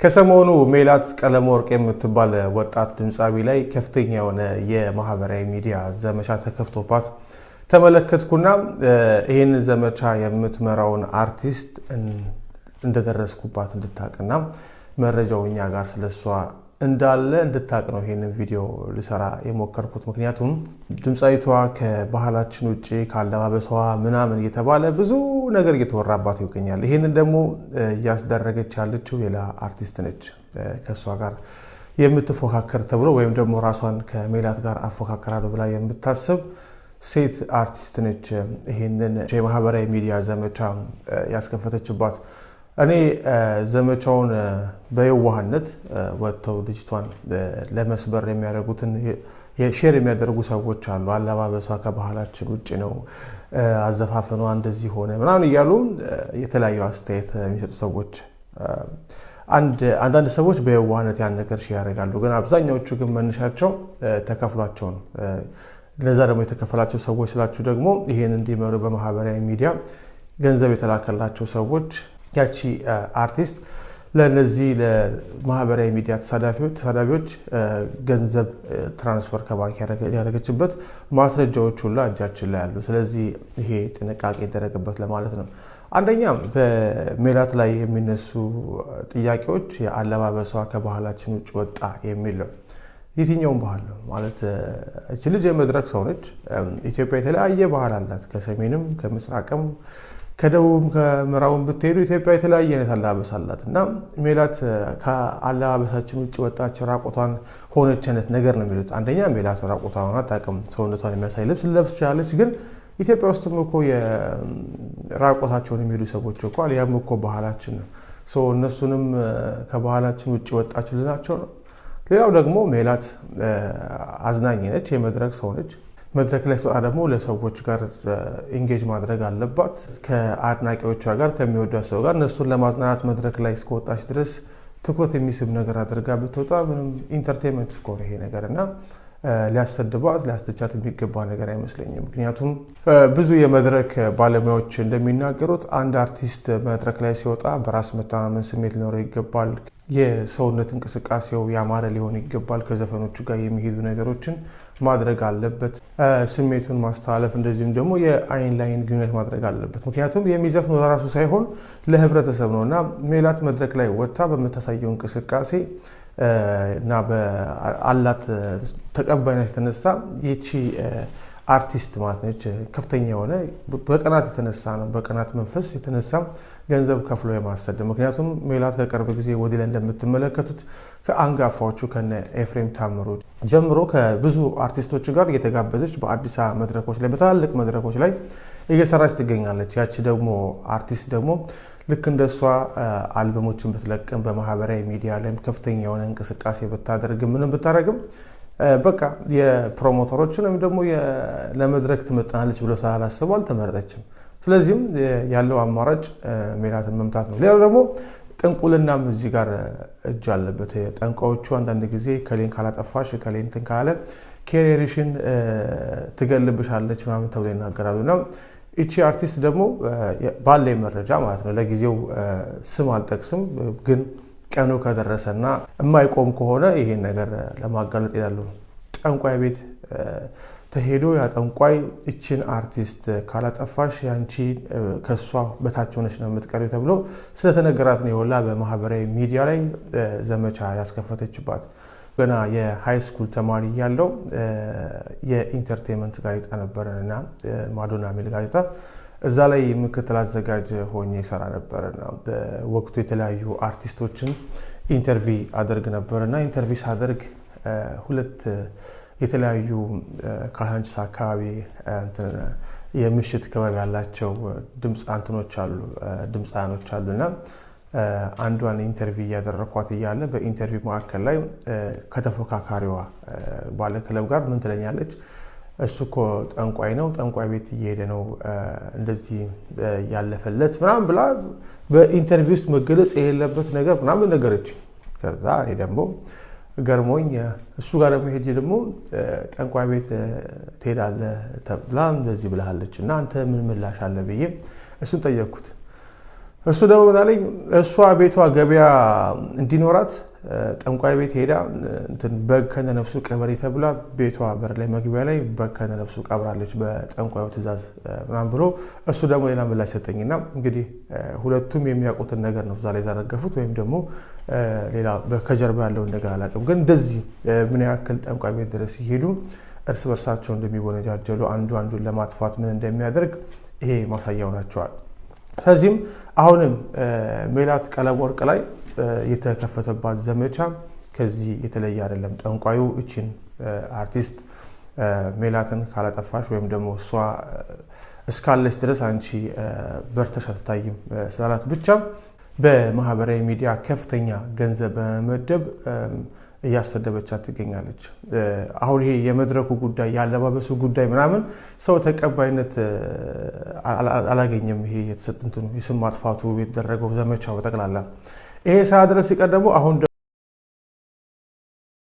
ከሰሞኑ ሜላት ቀለመወርቅ የምትባል ወጣት ድምጻዊ ላይ ከፍተኛ የሆነ የማህበራዊ ሚዲያ ዘመቻ ተከፍቶባት ተመለከትኩና ይሄን ዘመቻ የምትመራውን አርቲስት እንደደረስኩባት እንድታቀና መረጃው እኛ ጋር ስለሷ እንዳለ እንድታቅ ነው ይሄን ቪዲዮ ልሰራ የሞከርኩት። ምክንያቱም ድምጻዊቷ ከባህላችን ውጪ ካለባበሷ ምናምን እየተባለ ብዙ ነገር እየተወራባት ይገኛል። ይሄንን ደግሞ ያስደረገች ያለችው ሌላ አርቲስት ነች። ከሷ ጋር የምትፎካከር ተብሎ ወይም ደግሞ ራሷን ከሜላት ጋር አፎካከራለሁ ብላ የምታስብ ሴት አርቲስት ነች። ይሄንን የማህበራዊ ሚዲያ ዘመቻ ያስከፈተችባት እኔ ዘመቻውን በየዋህነት ወጥተው ልጅቷን ለመስበር የሚያደርጉትን ሼር የሚያደርጉ ሰዎች አሉ። አለባበሷ ከባህላችን ውጪ ነው፣ አዘፋፈኗ እንደዚህ ሆነ ምናምን እያሉ የተለያዩ አስተያየት የሚሰጡ ሰዎች አንዳንድ ሰዎች በየዋህነት ያን ነገር ሼር ያደርጋሉ። ግን አብዛኛዎቹ ግን መነሻቸው ተከፍሏቸው ነው። ለዛ ደግሞ የተከፈላቸው ሰዎች ስላችሁ ደግሞ ይሄን እንዲመሩ በማህበራዊ ሚዲያ ገንዘብ የተላከላቸው ሰዎች ያቺ አርቲስት ለነዚህ ለማህበራዊ ሚዲያ ተሳዳቢዎች ገንዘብ ትራንስፈር ከባንክ ያደረገችበት ማስረጃዎች ሁሉ እጃችን ላይ አሉ። ስለዚህ ይሄ ጥንቃቄ ይደረግበት ለማለት ነው። አንደኛ በሜላት ላይ የሚነሱ ጥያቄዎች የአለባበሷ ከባህላችን ውጭ ወጣ የሚል ነው። የትኛውም ባህል ነው ማለት እቺ ልጅ የመድረክ ሰው ነች። ኢትዮጵያ የተለያየ ባህል አላት። ከሰሜንም ከምስራቅም ከደቡብም ከምዕራቡም ብትሄዱ ኢትዮጵያ የተለያየ አይነት አለባበስ አላት እና ሜላት ከአለባበሳችን ውጭ ወጣች ራቆቷን ሆነች አይነት ነገር ነው የሚሉት። አንደኛ ሜላት ራቆቷን አታውቅም። ሰውነቷን የሚያሳይ ልብስ ለብስ ቻለች። ግን ኢትዮጵያ ውስጥም እኮ የራቆታቸውን የሚሉ ሰዎች እኮ ያም እኮ ባህላችን ነው። እነሱንም ከባህላችን ውጭ ወጣች ልናቸው ነው። ሌላው ደግሞ ሜላት አዝናኝ ነች፣ የመድረክ ሰው ነች። መድረክ ላይ ስትወጣ ደግሞ ለሰዎች ጋር ኢንጌጅ ማድረግ አለባት። ከአድናቂዎቿ ጋር ከሚወዷት ሰው ጋር እነሱን ለማዝናናት መድረክ ላይ እስከወጣች ድረስ ትኩረት የሚስብ ነገር አድርጋ ብትወጣ ምንም ኢንተርቴንመንት እኮ ነው ይሄ ነገር እና ሊያሰድባት ሊያስተቻት የሚገባ ነገር አይመስለኝም። ምክንያቱም ብዙ የመድረክ ባለሙያዎች እንደሚናገሩት አንድ አርቲስት መድረክ ላይ ሲወጣ በራስ መተማመን ስሜት ሊኖረው ይገባል። የሰውነት እንቅስቃሴው ያማረ ሊሆን ይገባል። ከዘፈኖቹ ጋር የሚሄዱ ነገሮችን ማድረግ አለበት። ስሜቱን ማስተላለፍ እንደዚሁም ደግሞ የአይን ላይን ግንኙነት ማድረግ አለበት። ምክንያቱም የሚዘፍነው ለራሱ ሳይሆን ለህብረተሰብ ነው እና ሜላት መድረክ ላይ ወጥታ በምታሳየው እንቅስቃሴ እና በአላት ተቀባይነት የተነሳ ይቺ አርቲስት ማለት ነች ከፍተኛ የሆነ በቀናት የተነሳ ነው በቀናት መንፈስ የተነሳ ገንዘብ ከፍሎ የማሰደብ። ምክንያቱም ሜላት ከቅርብ ጊዜ ወዲህ ላይ እንደምትመለከቱት ከአንጋፋዎቹ ከነ ኤፍሬም ታምሩ ጀምሮ ከብዙ አርቲስቶች ጋር እየተጋበዘች በአዲስ አበባ መድረኮች ላይ በታላልቅ መድረኮች ላይ እየሰራች ትገኛለች። ያቺ ደግሞ አርቲስት ደግሞ ልክ እንደሷ አልበሞችን ብትለቅም በማህበራዊ ሚዲያ ላይ ከፍተኛ የሆነ እንቅስቃሴ ብታደርግም ምንም ብታደርግም በቃ የፕሮሞተሮችን ወይም ደግሞ ለመድረክ ትመጣለች ብሎ ስላላሰቡ አልተመረጠችም። ስለዚህም ያለው አማራጭ ሜላትን መምታት ነው። ሌላው ደግሞ ጥንቁልናም እዚህ ጋር እጅ አለበት። ጠንቋዮቹ አንዳንድ ጊዜ ከሌን ካላጠፋሽ ከሌን እንትን ካለ ኬሪየርሽን ትገልብሻለች ምናምን ተብሎ ይናገራሉ እና እቺ አርቲስት ደግሞ ባለኝ መረጃ ማለት ነው ለጊዜው ስም አልጠቅስም፣ ግን ቀኑ ከደረሰና የማይቆም ከሆነ ይሄን ነገር ለማጋለጥ ይላሉ። ጠንቋይ ቤት ተሄዶ ያ ጠንቋይ እቺን አርቲስት ካላጠፋሽ ያንቺ ከሷ በታች ሆነሽ ነው የምትቀሪው ተብሎ ስለተነገራት ነው የወላ በማህበራዊ ሚዲያ ላይ ዘመቻ ያስከፈተችባት። ገና የሃይ ስኩል ተማሪ ያለው የኢንተርቴንመንት ጋዜጣ ነበረና ማዶና ሚል ጋዜጣ እዛ ላይ ምክትል አዘጋጅ ሆኜ ይሰራ ነበርና በወቅቱ የተለያዩ አርቲስቶችን ኢንተርቪው አደርግ ነበርና ኢንተርቪው ሳደርግ ሁለት የተለያዩ ካህንስ አካባቢ የምሽት ክበብ ያላቸው ድምፃኖች አሉና አንዷን ኢንተርቪው ያደረኳት እያለ በኢንተርቪው መካከል ላይ ከተፎካካሪዋ ባለ ክለብ ጋር ምን ትለኛለች? እሱ እኮ ጠንቋይ ነው፣ ጠንቋይ ቤት እየሄደ ነው እንደዚህ ያለፈለት ምናምን ብላ በኢንተርቪው ውስጥ መገለጽ የሌለበት ነገር ምናምን ነገረች። ከዛ እኔ ደግሞ ገርሞኝ እሱ ጋር ደግሞ ሄጄ ደግሞ ጠንቋይ ቤት ትሄዳለህ ተብላ እንደዚህ ብላለች እና አንተ ምን ምላሽ አለ ብዬ እሱን ጠየቅኩት። እሱ ደግሞ ታለኝ እሷ ቤቷ ገበያ እንዲኖራት ጠንቋይ ቤት ሄዳ እንትን በግ ከነነፍሱ ቀበሪ ተብላ ቤቷ በር ላይ መግቢያ ላይ በግ ከነነፍሱ ቀብራለች በጠንቋዩ ትእዛዝ ምናምን ብሎ እሱ ደግሞ ሌላ ምላሽ ሰጠኝና እንግዲህ ሁለቱም የሚያውቁትን ነገር ነው ዛሬ ያዘረገፉት ወይም ደግሞ ሌላ ከጀርባ ያለውን ነገር አላውቅም። ግን እንደዚህ ምን ያክል ጠንቋይ ቤት ድረስ ይሄዱ እርስ በርሳቸው እንደሚወነጃጀሉ አንዱን ለማጥፋት ምን እንደሚያደርግ ይሄ ማሳያው ናቸዋል። ስለዚህም አሁንም ሜላት ቀለመወርቅ ላይ የተከፈተባት ዘመቻ ከዚህ የተለየ አይደለም። ጠንቋዩ እቺን አርቲስት ሜላትን ካላጠፋሽ ወይም ደግሞ እሷ እስካለች ድረስ አንቺ በርተሽ አትታይም ስላላት ብቻ በማህበራዊ ሚዲያ ከፍተኛ ገንዘብ በመመደብ እያሰደበቻት ትገኛለች። አሁን ይሄ የመድረኩ ጉዳይ ያለባበሱ ጉዳይ ምናምን ሰው ተቀባይነት አላገኘም። ይሄ የተሰጠንቱ የስም ማጥፋቱ የተደረገው ዘመቻው በጠቅላላ ይሄ ሳያደርስ ሲቀር ደግሞ አሁን